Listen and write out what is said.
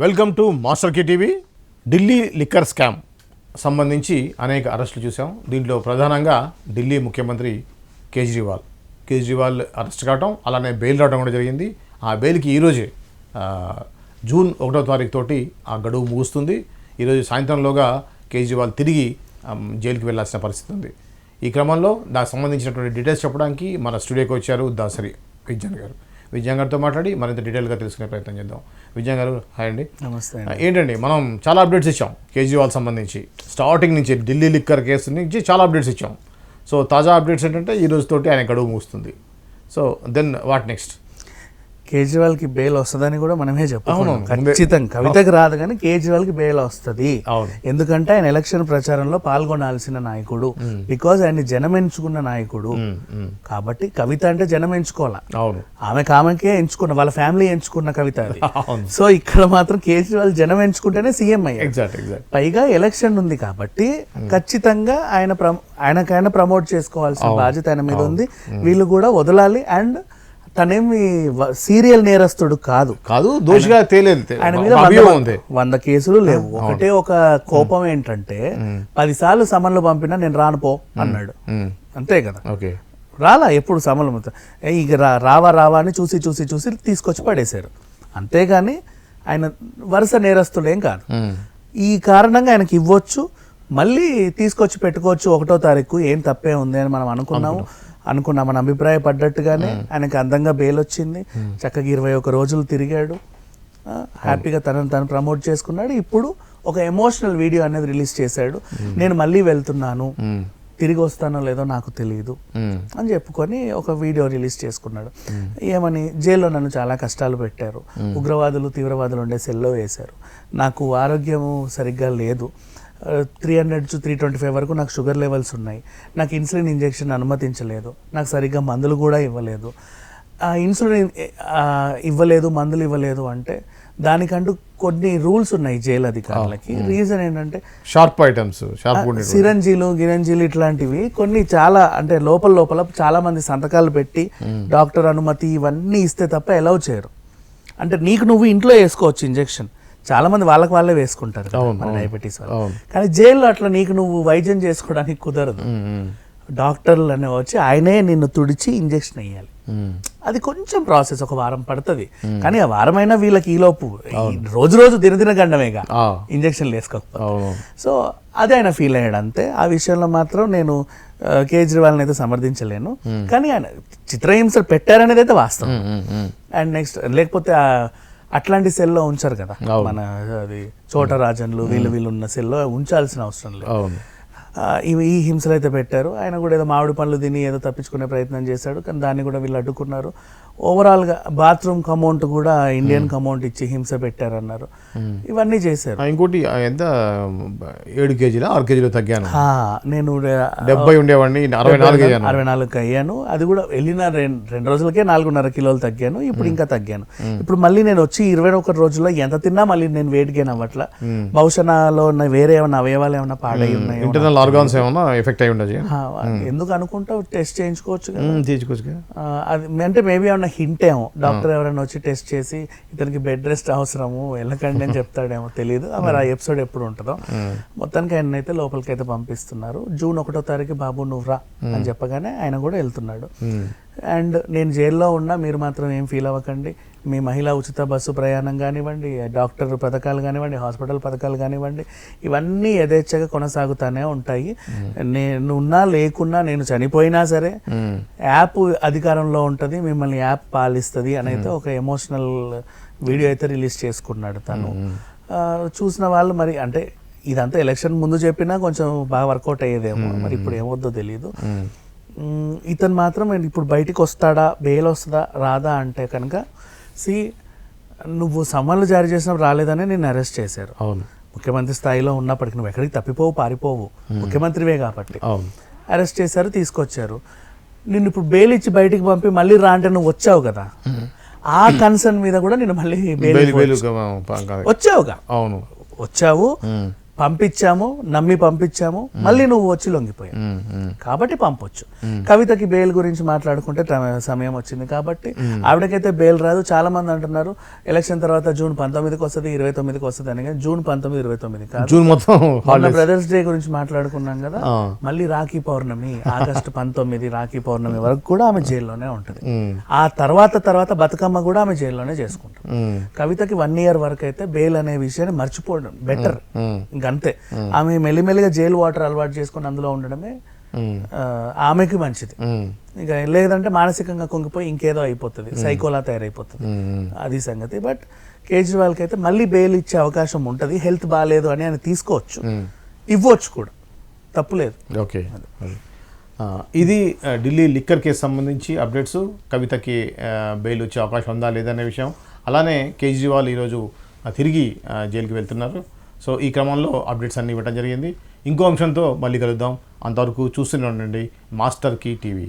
Welcome to master కి TV. Delhi liquor scam సంబంధించి అనేక అరెస్టులు చూసాం. దీంట్లో ప్రధానంగా ఢిల్లీ ముఖ్యమంత్రి కేజ్రీవాల్ అరెస్ట్ కావడం, అలానే బెయిల్ రావడం కూడా జరిగింది. ఆ బెయిల్కి ఈరోజే జూన్ 1వ తారీఖు తోటి ఆ గడువు ముగుస్తుంది. ఈరోజు సాయంత్రంలోగా కేజ్రీవాల్ తిరిగి జైలుకి వెళ్లాల్సిన పరిస్థితి ఉంది. ఈ క్రమంలో దానికి సంబంధించినటువంటి డీటెయిల్స్ చెప్పడానికి మన స్టూడియోకి వచ్చారు దాసరి విజ్ఞాన్ గారు. విజ్ఞాన్ గారితో మాట్లాడి మరింత డీటెయిల్గా తెలుసుకునే ప్రయత్నం చేద్దాం. విజ్ఞాన్ గారు, హాయ్ అండి. నమస్తే. ఏంటండి, మనం చాలా అప్డేట్స్ ఇచ్చాం కేజ్రీవాల్ సంబంధించి. స్టార్టింగ్ నుంచి ఢిల్లీ లిక్కర్ కేసు నుంచి చాలా అప్డేట్స్ ఇచ్చాం. సో తాజా అప్డేట్స్ ఏంటంటే ఈ రోజుతోటి ఆయన గడువు ముగుస్తుంది. So then what next? కేజ్రీవాల్కి బెయిల్ వస్తుందని కూడా మనమే చెప్పుకున్నాం. ఖచ్చితంగా కవితకు రాదు కానీ కేజ్రీవాల్కి బెయిల్ వస్తుంది. ఎందుకంటే ఆయన ఎలక్షన్ ప్రచారంలో పాల్గొనాల్సిన నాయకుడు, బికాజ్ ఆయన జనం ఎంచుకున్న నాయకుడు. కాబట్టి కవిత అంటే జనం ఎంచుకోవాలా, ఆమెకే ఎంచుకున్న, వాళ్ళ ఫ్యామిలీ ఎంచుకున్న కవిత అది. సో ఇక్కడ మాత్రం కేజ్రీవాల్ ఎంచుకుంటేనే సీఎం అయ్యారు. పైగా ఎలక్షన్ ఉంది కాబట్టి ఖచ్చితంగా ఆయనకైనా ప్రమోట్ చేసుకోవాల్సిన బాధ్యత ఆయన మీద ఉంది. వీళ్ళు కూడా వదలాలి. అండ్ తనేమి సీరియల్ నేరస్తుడు కాదు, దోషిగా తేలేదు. ఆయన మీద 100 కేసులు లేవు. ఒకటే ఒక కోపం ఏంటంటే 10 సార్లు సమన్లు పంపినా నేను రానుపో అన్నాడు, అంతే కదా. రాలా ఎప్పుడు సమన్లు, ఇక రావా అని చూసి తీసుకొచ్చి పడేశారు. అంతేగాని ఆయన వరుస నేరస్తుడేం కాదు. ఈ కారణంగా ఆయనకి ఇవ్వచ్చు, మళ్ళీ తీసుకొచ్చి పెట్టుకోవచ్చు 1వ తారీఖు. ఏం తప్పే ఉంది అని మనం అనుకున్నాం. మన అభిప్రాయపడ్డట్టుగానే ఆయనకి అందంగా బెయిల్ వచ్చింది. చక్కగా 21 రోజులు తిరిగాడు, హ్యాపీగా తను ప్రమోట్ చేసుకున్నాడు. ఇప్పుడు ఒక ఎమోషనల్ వీడియో అనేది రిలీజ్ చేశాడు. నేను మళ్ళీ వెళ్తున్నాను, తిరిగి వస్తానో లేదో నాకు తెలియదు అని చెప్పుకొని ఒక వీడియో రిలీజ్ చేసుకున్నాడు. ఏమని, జైల్లో నన్ను చాలా కష్టాలు పెట్టారు, ఉగ్రవాదులు తీవ్రవాదులు ఉండే సెల్లో వేశారు, నాకు ఆరోగ్యం సరిగ్గా లేదు, 300 to 325 వరకు నాకు షుగర్ లెవెల్స్ ఉన్నాయి, నాకు ఇన్సులిన్ ఇంజెక్షన్ అనుమతించలేదు, నాకు సరిగ్గా మందులు కూడా ఇవ్వలేదు. ఇన్సులిన్ ఇవ్వలేదు, మందులు ఇవ్వలేదు అంటే దానికంటూ కొన్ని రూల్స్ ఉన్నాయి జైలు అధికారులకి. రీజన్ ఏంటంటే షార్ప్ ఐటమ్స్, గిరంజీలు ఇట్లాంటివి కొన్ని చాలా, అంటే లోపల చాలా మంది సంతకాలు పెట్టి డాక్టర్ అనుమతి ఇవన్నీ ఇస్తే తప్ప అలౌ చేయరు. అంటే నువ్వు ఇంట్లో వేసుకోవచ్చు ఇంజెక్షన్, చాలా మంది వాళ్ళే వేసుకుంటారు డయాబెటీస్ వల్ల. కానీ జైల్లో అట్లా నువ్వు వైద్యం చేసుకోవడానికి కుదరదు. డాక్టర్లు అనే వచ్చి ఆయనే నిన్ను తుడిచి ఇంజెక్షన్ వేయాలి. అది కొంచెం ప్రాసెస్, ఒక వారం పడుతుంది. కానీ ఆ వారమైనా వీళ్ళకి ఈలోపు రోజు దినదిన గండమేగా ఇంజక్షన్లు వేసుకోకపోతే. సో అదే ఆయన ఫీల్ అయ్యాడు అంతే. ఆ విషయంలో మాత్రం నేను కేజ్రీవాల్ని అయితే సమర్థించలేను. కానీ ఆయన చిత్రహింసలు పెట్టారనేది అయితే వాస్తవం. అండ్ నెక్స్ట్, లేకపోతే అట్లాంటి సెల్లో ఉంచారు కదా, మన అది చోట రాజన్లు వీళ్ళు ఉన్న సెల్లో ఉంచాల్సిన అవసరం లేదు. ఈ హింసలు అయితే పెట్టారు. ఆయన కూడా ఏదో మామిడి పండ్లు తిని ఏదో తప్పించుకునే ప్రయత్నం చేశాడు, కానీ దాన్ని కూడా వీళ్ళు అడ్డుకున్నారు. ఓవరాల్గా బాత్రూమ్ కమౌంట్ కూడా ఇండియన్ కమౌంట్ ఇచ్చి హింస పెట్టారన్నారు. ఇవన్నీ చేశారు. ఇంకోటి, ఎంత 7 కేజీలు 6 కేజీలు తగ్గాను. నేను 70 ఉండేవాడిని, 64 అయ్యాను. అది కూడా వెళ్ళిన 2 రోజులకే 4.5 కిలోలు తగ్గాను. ఇప్పుడు ఇంకా తగ్గాను. ఇప్పుడు మళ్ళీ నేను వచ్చి 21 రోజుల్లో ఎంత తిన్నా మళ్ళీ నేను వెయిట్ గెయిన్ అవ్వట్లా. బహుశా నాలో ఉన్న వేరే ఏమైనా అవయవాలు ఏమైనా పాడై ఉన్నాయి, ఇంటర్నల్ ఆర్గాన్స్ ఏమైనా ఎఫెక్ట్ అయి ఉండదు. ఎందుకు అనుకుంటా టెస్ట్ చేయించుకోవచ్చు. అది అంటే మేబీ ఏమన్నా హింట్ ఏమో, డాక్టర్ ఎవరైనా వచ్చి టెస్ట్ చేసి ఇతనికి బెడ్ రెస్ట్ అవసరము వెళ్ళకండి అని చెప్తాడేమో, తెలియదు. మరి ఆ ఎపిసోడ్ ఎప్పుడు ఉంటుందో. మొత్తానికి ఆయన అయితే లోపలికి అయితే పంపిస్తున్నారు. జూన్ 1వ తారీఖు బాబు నువ్వురా అని చెప్పగానే ఆయన కూడా వెళ్తున్నాడు. అండ్ నేను జైల్లో ఉన్నా, మీరు మాత్రం ఏం ఫీల్ అవ్వకండి, మీ మహిళా ఉచిత బస్సు ప్రయాణం కానివ్వండి, డాక్టర్ పథకాలు కానివ్వండి, హాస్పిటల్ పథకాలు కానివ్వండి, ఇవన్నీ యథేచ్ఛగా కొనసాగుతూనే ఉంటాయి. నేను ఉన్నా లేకున్నా, నేను చనిపోయినా సరే యాప్ అధికారంలో ఉంటుంది, మిమ్మల్ని యాప్ పాలిస్తుంది అని అయితే ఒక ఎమోషనల్ వీడియో అయితే రిలీజ్ చేసుకున్నాడు తను. చూసిన వాళ్ళు మరి, అంటే ఇదంతా ఎలక్షన్ ముందు చెప్పినా కొంచెం బాగా వర్కౌట్ అయ్యేదేమో, మరి ఇప్పుడు ఏమవుద్దో తెలియదు. ఇతను మాత్రం ఇప్పుడు బయటికి వస్తాడా, బెయిల్ వస్తుందా రాదా అంటే కనుక, నువ్వు సమన్లు జారీ చేసినప్పుడు రాలేదని నిన్ను అరెస్ట్ చేశారు. అవును, ముఖ్యమంత్రి స్థాయిలో ఉన్నప్పటికీ నువ్వు ఎక్కడికి తప్పిపోవు, పారిపోవు, ముఖ్యమంత్రివే కాబట్టి అరెస్ట్ చేశారు, తీసుకొచ్చారు. నిన్ను ఇప్పుడు బెయిల్ ఇచ్చి బయటికి పంపి మళ్ళీ రా అంటే నువ్వు వచ్చావు కదా, ఆ కన్సర్న్ మీద కూడా నేను మళ్ళీ బెయిల్ వచ్చావుగా. అవును, వచ్చావు, పంపించాము, నమ్మి పంపించాము, మళ్ళీ నువ్వు వచ్చి లొంగిపోయావు కాబట్టి పంపొచ్చు. కవితకి బెయిల్ గురించి మాట్లాడుకుంటే సమయం వచ్చింది కాబట్టి ఆవిడకైతే బెయిల్ రాదు. చాలా మంది అంటున్నారు ఎలక్షన్ తర్వాత జూన్ 19కి వస్తుంది, 29కి వస్తుంది అని. కానీ జూన్ 19, 29 కాదు, జూన్ మొత్తం బ్రదర్స్ డే గురించి మాట్లాడుకున్నాం కదా, మళ్ళీ రాఖీ పౌర్ణమి ఆగస్టు 19 రాఖీ పౌర్ణమి వరకు కూడా ఆమె జైల్లోనే ఉంటుంది. ఆ తర్వాత బతుకమ్మ కూడా ఆమె జైల్లోనే చేసుకుంటాం. కవితకి 1 year వరకు అయితే బెయిల్ అనే విషయాన్ని మర్చిపోవడం బెటర్. అంతే, ఆమె మెల్లిమెల్లిగా జైలు వాటర్ అలవాటు చేసుకుని అందులో ఉండడమే ఆమెకి మంచిది. ఇక లేదంటే మానసికంగా కుంగిపోయి ఇంకేదో అయిపోతుంది, సైకోలా తయారైపోతుంది, అది సంగతి. బట్ కేజ్రీవాల్కి అయితే మళ్ళీ బెయిల్ ఇచ్చే అవకాశం ఉంటుంది. హెల్త్ బాగాలేదు అని ఆయన తీసుకోవచ్చు, ఇవ్వచ్చు కూడా, తప్పులేదు. ఓకే, ఇది ఢిల్లీ లిక్కర్ కేసు సంబంధించి అప్డేట్స్. కవితకి బెయిల్ వచ్చే అవకాశం ఉందా లేదనే విషయం. అలానే కేజ్రీవాల్ ఈరోజు తిరిగి జైలుకి వెళ్తున్నారు. సో ఈ క్రమంలో అప్డేట్స్ అన్నీ ఇవ్వడం జరిగింది. ఇంకో అంశంతో మళ్ళీ కలుద్దాం. అంతవరకు చూస్తూనే ఉండండి మాస్టర్ కీ టీవీ.